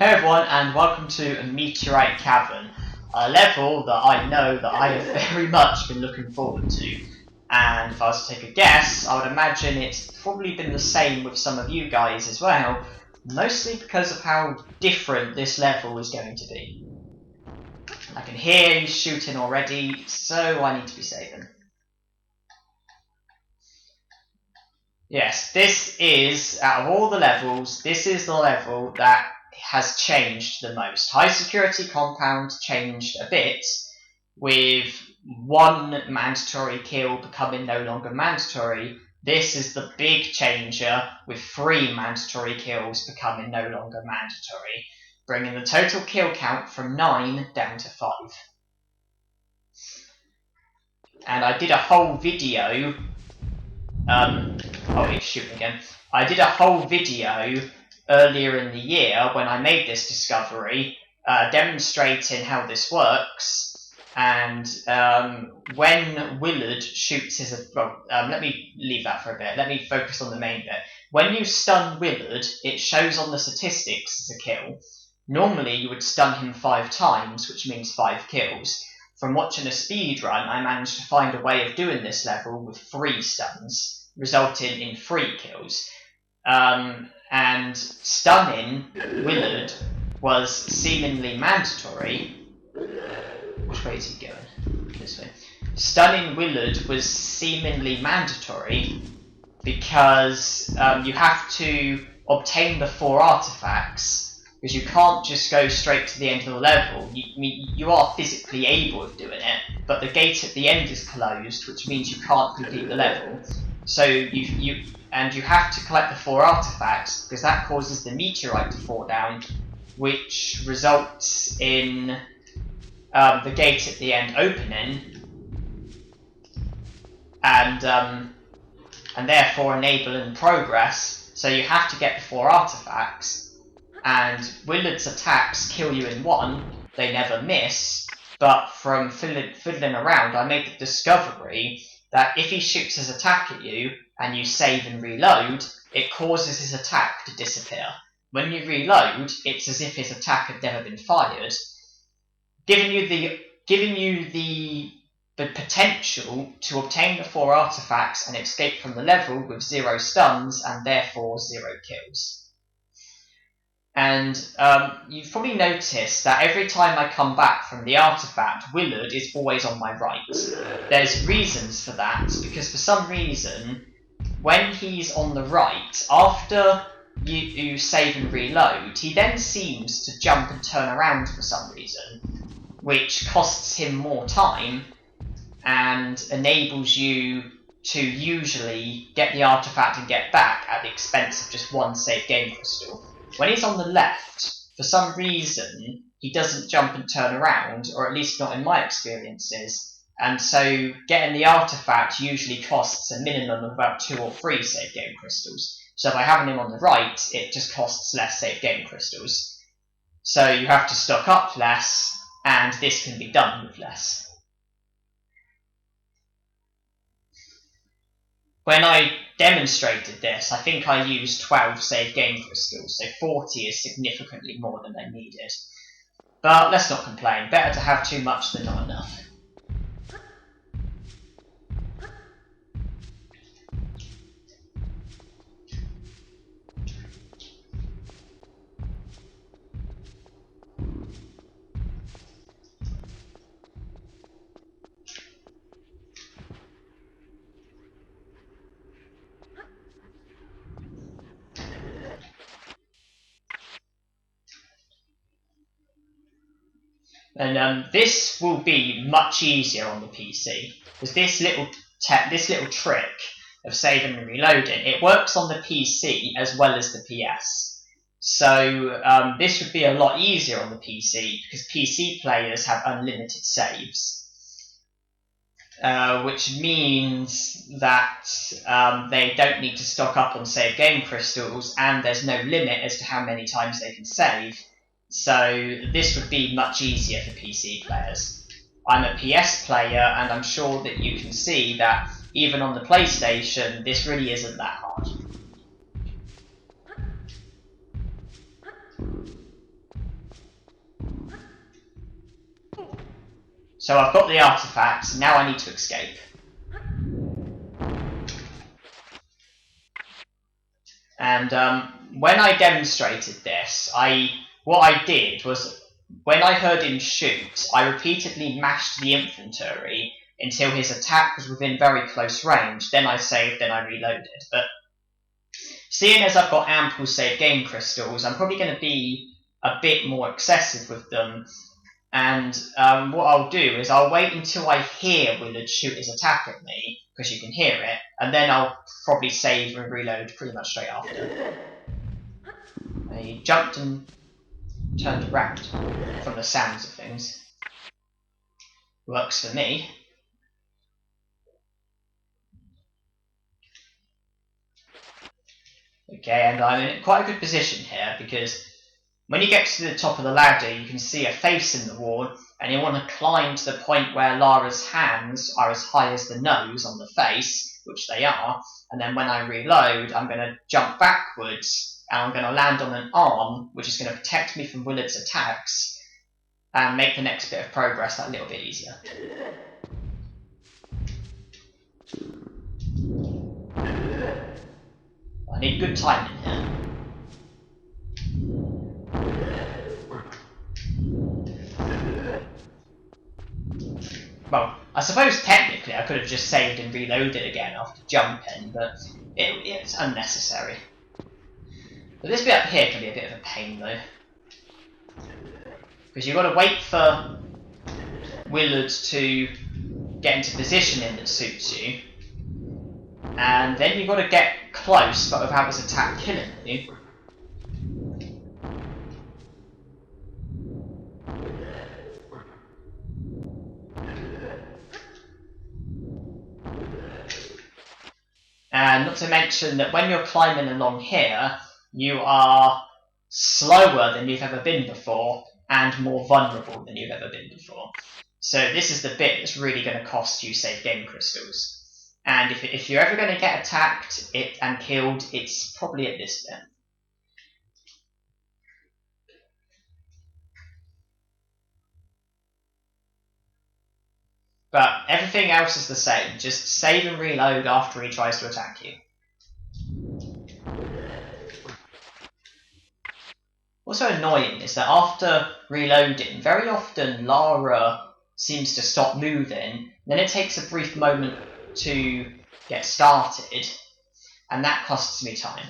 Hey everyone, and welcome to Meteorite Cavern, a level that I know that I have very much been looking forward to. And if I was to take a guess, I would imagine it's probably been the same with some of you guys as well, mostly because of how different this level is going to be. I can hear he's shooting already, so I need to be saving. Yes, this is, out of all the levels, this is the level that has changed the most. High security compound changed a bit, with one mandatory kill becoming no longer mandatory. This is the big changer, with 3 mandatory kills becoming no longer mandatory, bringing the total kill count from 9 down to 5. And I did a whole video. Oh, he's shooting again. I did a whole video earlier in the year when I made this discovery, demonstrating how this works. And when Willard shoots his... let me leave that for a bit. Let me focus on the main bit. When you stun Willard, it shows on the statistics as a kill. Normally, you would stun him 5 times, which means 5 kills. From watching a speedrun, I managed to find a way of doing this level with 3 stuns, resulting in 3 kills. And stunning Willard was seemingly mandatory. Which way is he going? This way. Stunning Willard was seemingly mandatory because you have to obtain the 4 artifacts, because you can't just go straight to the end of the level. You are physically able of doing it, but the gate at the end is closed, which means you can't complete the level. So you have to collect the 4 artifacts, because that causes the meteorite to fall down, which results in the gate at the end opening, and therefore enabling progress. So you have to get the 4 artifacts. And Willard's attacks kill you in 1, they never miss, but from fiddling around I made the discovery that if he shoots his attack at you and you save and reload, it causes his attack to disappear. When you reload, it's as if his attack had never been fired, giving you the potential to obtain the 4 artifacts and escape from the level with 0 stuns and therefore 0 kills. And you've probably noticed that every time I come back from the artifact, Willard is always on my right. There's reasons for that, because for some reason, when he's on the right, after you save and reload, he then seems to jump and turn around for some reason, which costs him more time and enables you to usually get the artifact and get back at the expense of just 1 save game crystal. When he's on the left, for some reason, he doesn't jump and turn around, or at least not in my experiences, and so getting the artifact usually costs a minimum of about 2 or 3 save game crystals. So by having him on the right, it just costs less save game crystals. So you have to stock up less, and this can be done with less. When I demonstrated this, I think I used 12 save game crystals, so 40 is significantly more than I needed. But let's not complain, better to have too much than not enough. And this will be much easier on the PC, because this little trick of saving and reloading, it works on the PC as well as the PS. So this would be a lot easier on the PC, because PC players have unlimited saves, which means that they don't need to stock up on save game crystals, and there's no limit as to how many times they can save. So this would be much easier for PC players. I'm a PS player, and I'm sure that you can see that even on the PlayStation, this really isn't that hard. So I've got the artifacts, now I need to escape. And when I demonstrated this, what I did was, when I heard him shoot, I repeatedly mashed the infantry until his attack was within very close range. Then I saved, then I reloaded. But seeing as I've got ample save game crystals, I'm probably going to be a bit more excessive with them. And what I'll do is I'll wait until I hear Willard shoot his attack at me, because you can hear it, and then I'll probably save and reload pretty much straight after. He jumped and turned around from the sounds of things. Works for me. Okay, and I'm in quite a good position here, because when you get to the top of the ladder, you can see a face in the wall, and you want to climb to the point where Lara's hands are as high as the nose on the face, which they are, and then when I reload, I'm going to jump backwards, and I'm going to land on an arm, which is going to protect me from Willard's attacks, and make the next bit of progress that little bit easier. I need good timing here. Well, I suppose technically I could have just saved and reloaded again after jumping, but it's unnecessary. But this bit up here can be a bit of a pain though. Because you've got to wait for Willard to get into positioning that suits you, and then you've got to get close but without his attack killing you. And not to mention that when you're climbing along here, you are slower than you've ever been before, and more vulnerable than you've ever been before. So this is the bit that's really going to cost you save game crystals. And if you're ever going to get attacked and killed, it's probably at this bit. But everything else is the same. Just save and reload after he tries to attack you. What's so annoying is that after reloading, very often Lara seems to stop moving, then it takes a brief moment to get started, and that costs me time.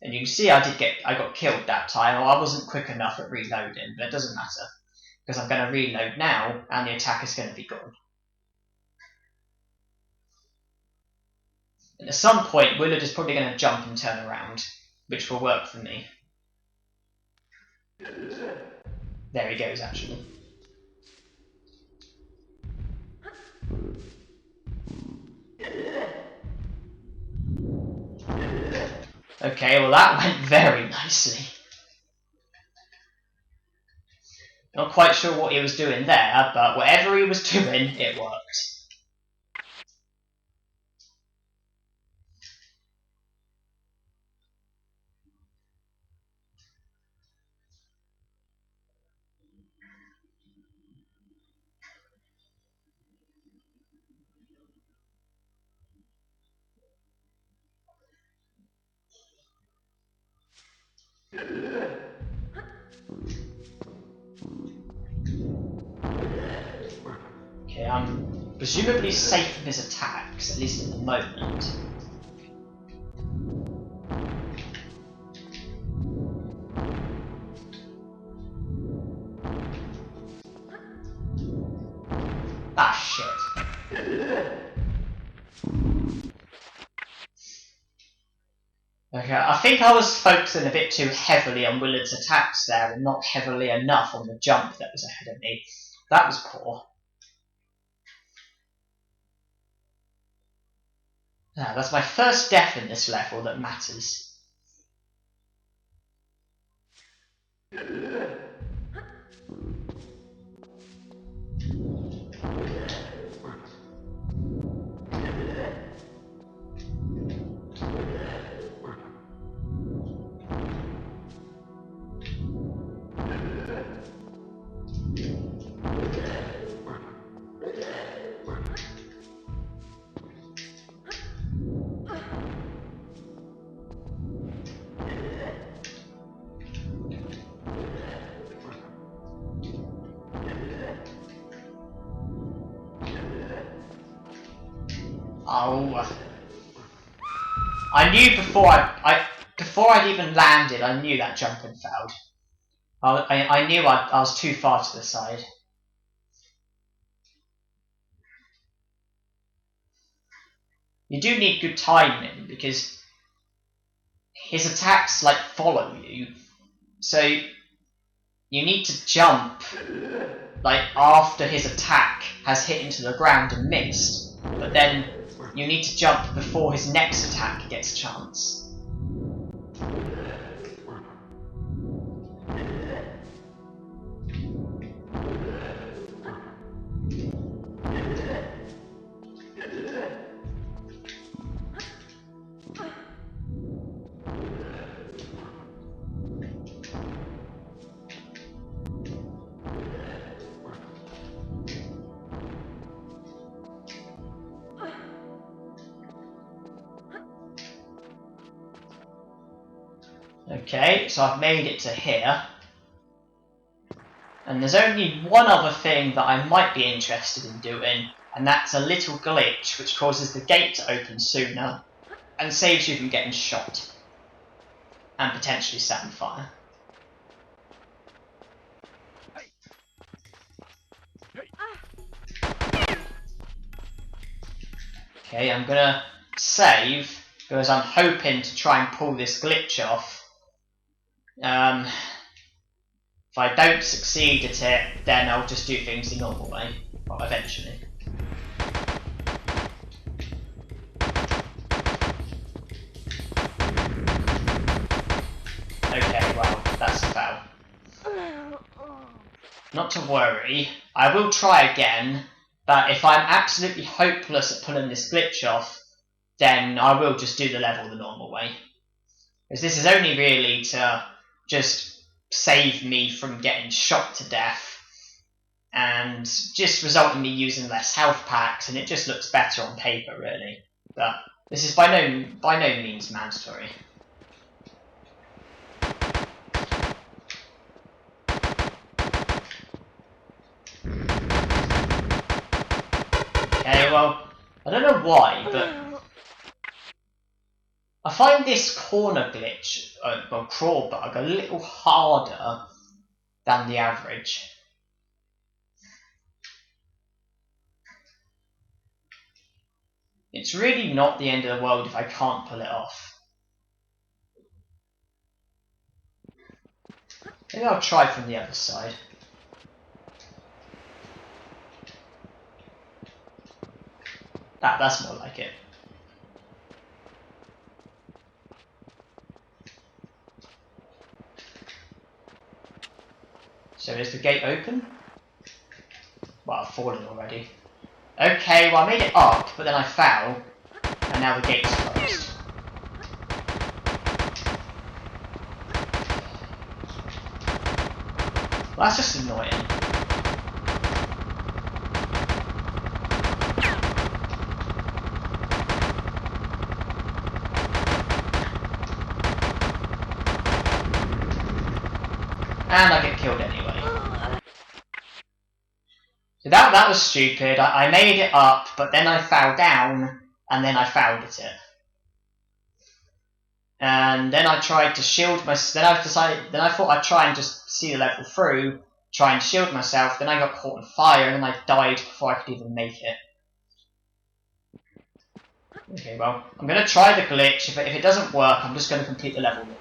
And you can see I got killed that time, or I wasn't quick enough at reloading, but it doesn't matter, because I'm going to reload now, and the attack is going to be gone. And at some point, Willard is probably going to jump and turn around, which will work for me. There he goes, actually. Okay, well that went very nicely. Not quite sure what he was doing there, but whatever he was doing, it worked. Okay, I'm presumably safe from his attacks, at least at the moment. Ah, shit. Okay, I think I was focusing a bit too heavily on Willard's attacks there and not heavily enough on the jump that was ahead of me. That was poor. Ah, that's my first death in this level that matters. Oh. I knew before before I'd even landed, I knew that jump had failed. I knew I was too far to the side. You do need good timing because his attacks like follow you, so you need to jump like after his attack has hit into the ground and missed, but then you need to jump before his next attack gets a chance. Okay, so I've made it to here. And there's only one other thing that I might be interested in doing, and that's a little glitch which causes the gate to open sooner and saves you from getting shot and potentially set on fire. Okay, I'm gonna save because I'm hoping to try and pull this glitch off. If I don't succeed at it, then I'll just do things the normal way, well, eventually. Okay, well, that's a fail. Not to worry, I will try again, but if I'm absolutely hopeless at pulling this glitch off, then I will just do the level the normal way. Because this is only really to just save me from getting shot to death and just result in me using less health packs, and it just looks better on paper really. But this is by no means mandatory. Okay, well, I don't know why, but I find this corner glitch, well, crawl bug, a little harder than the average. It's really not the end of the world if I can't pull it off. Maybe I'll try from the other side. That's more like it. So is the gate open? Well, I've fallen already. Okay, well I made it up, but then I fell, and now the gate's closed. Well, that's just annoying. And I get killed anyway. So that was stupid. I made it up, but then I fell down, and then I failed at it. And then I tried to shield myself. Then I thought I'd try and just see the level through, try and shield myself. Then I got caught on fire, and then I died before I could even make it. Okay, well, I'm going to try the glitch. If it doesn't work, I'm just going to complete the level normally.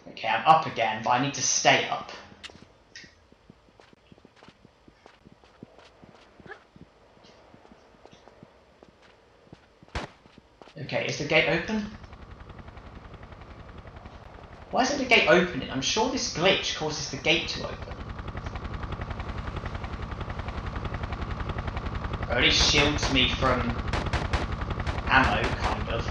Okay, I'm up again, but I need to stay up. Okay, is the gate open? Why isn't the gate opening? I'm sure this glitch causes the gate to open. Or at least shields me from ammo, kind of.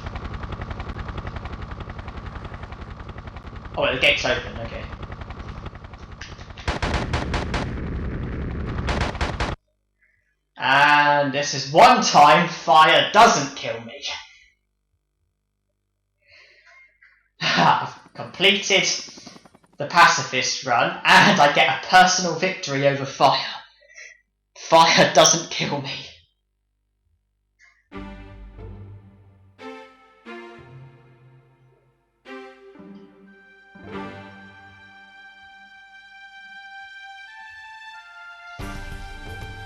Oh, wait, the gate's open, okay. And this is one time fire doesn't kill me. I've completed the pacifist run, and I get a personal victory over fire. fire doesn't kill me.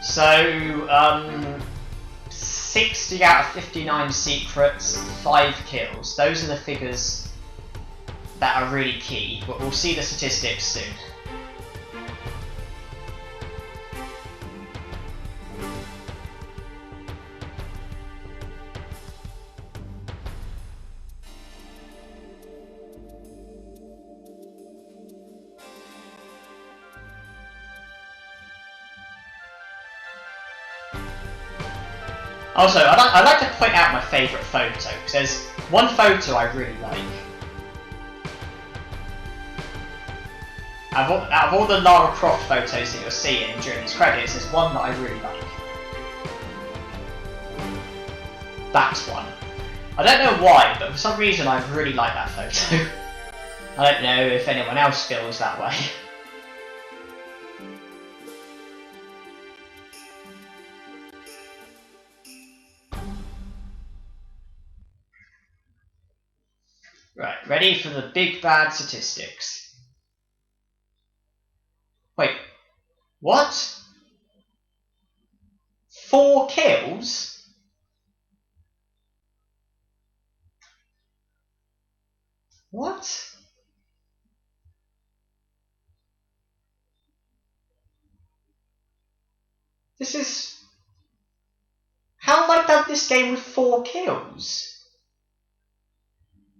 So, 60 out of 59 secrets, 5 kills. Those are the figures that are really key, but we'll see the statistics soon. Also, I'd like to point out my favourite photo, because there's one photo I really like. Out of all the Lara Croft photos that you're seeing during these credits, there's one that I really like. That's one. I don't know why, but for some reason I really like that photo. I don't know if anyone else feels that way. Right, ready for the big bad statistics. Wait, what? 4 kills? What? This is... How have I done this game with 4 kills?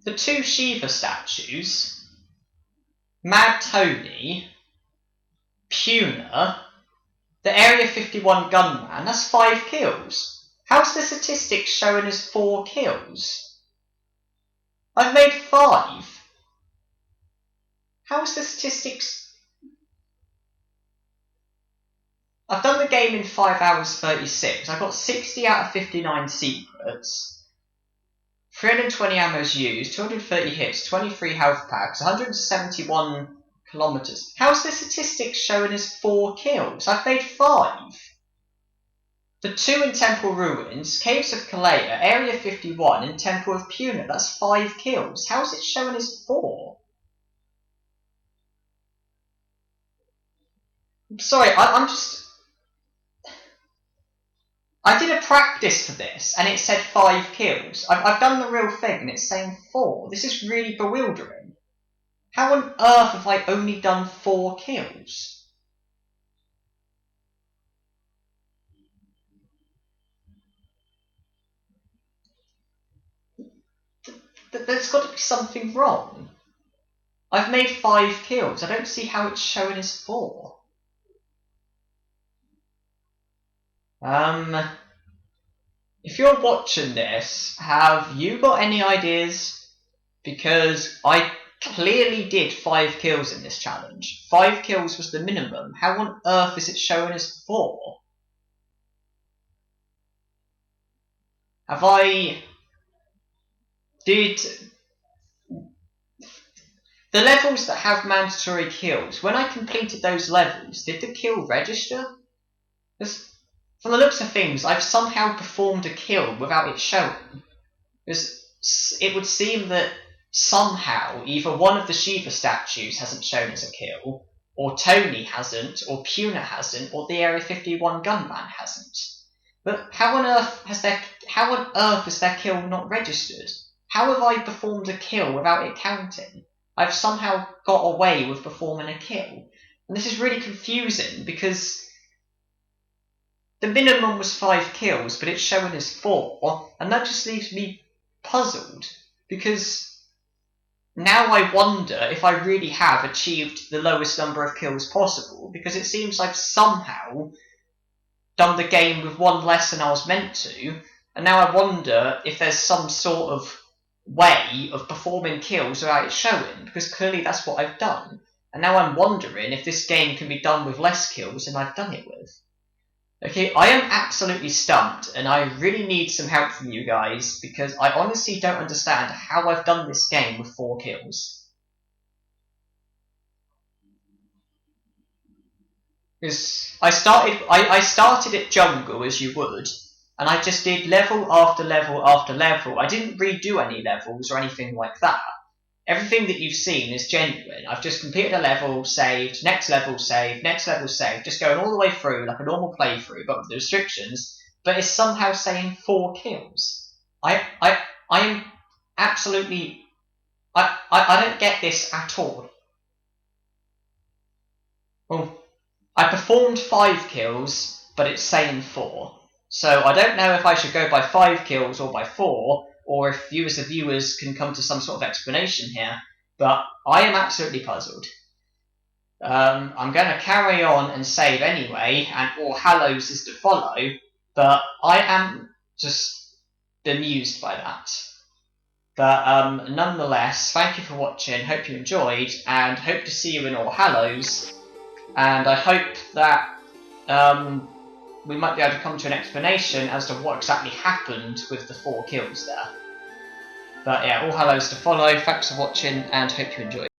The 2 Shiva statues, Mad Tony, Puna, the Area 51 gunman, that's 5 kills. How's the statistics showing as 4 kills? I've made 5. How's the statistics... I've done the game in 5 hours 36. I got 60 out of 59 secrets. 320 ammos used, 230 hits, 23 health packs, 171 kilometers. How's the statistics showing as 4 kills? I've made 5. The 2 in Temple Ruins, Caves of Kalea, Area 51, and Temple of Puna. That's 5 kills. How's it showing as 4? I'm sorry, I'm just... I did a practice for this, and it said 5 kills. I've done the real thing, and it's saying 4. This is really bewildering. How on earth have I only done 4 kills? There's got to be something wrong. I've made 5 kills. I don't see how it's showing as 4. If you're watching this, have you got any ideas? Because I clearly did 5 kills in this challenge. 5 kills was the minimum. How on earth is it showing as 4? Have I... Did... The levels that have mandatory kills, when I completed those levels, did the kill register? Because from the looks of things, I've somehow performed a kill without it showing. Because it would seem that somehow either one of the Shiva statues hasn't shown as a kill, or Tony hasn't, or Puna hasn't, or the Area 51 gunman hasn't. But how on earth is their kill not registered? How have I performed a kill without it counting? I've somehow got away with performing a kill. And this is really confusing because the minimum was 5 kills, but it's showing as 4, and that just leaves me puzzled, because now I wonder if I really have achieved the lowest number of kills possible, because it seems I've somehow done the game with 1 less than I was meant to, and now I wonder if there's some sort of way of performing kills without it showing, because clearly that's what I've done. And now I'm wondering if this game can be done with less kills than I've done it with. Okay, I am absolutely stumped, and I really need some help from you guys, because I honestly don't understand how I've done this game with 4 kills. Because I started at jungle as you would, and I just did level after level after level. I didn't redo any levels or anything like that. Everything that you've seen is genuine. I've just completed a level, saved, next level saved, next level saved, just going all the way through like a normal playthrough, but with the restrictions. But it's somehow saying 4 kills. I'm absolutely... I don't get this at all. Well, I performed 5 kills, but it's saying 4. So I don't know if I should go by 5 kills or by 4, or if you as the viewers can come to some sort of explanation here, but I am absolutely puzzled. I'm going to carry on and save anyway, and All Hallows is to follow, but I am just bemused by that. But nonetheless, thank you for watching, hope you enjoyed, and hope to see you in All Hallows, and I hope that we might be able to come to an explanation as to what exactly happened with the 4 kills there. But yeah, All Hallows to follow, thanks for watching, and hope you enjoyed.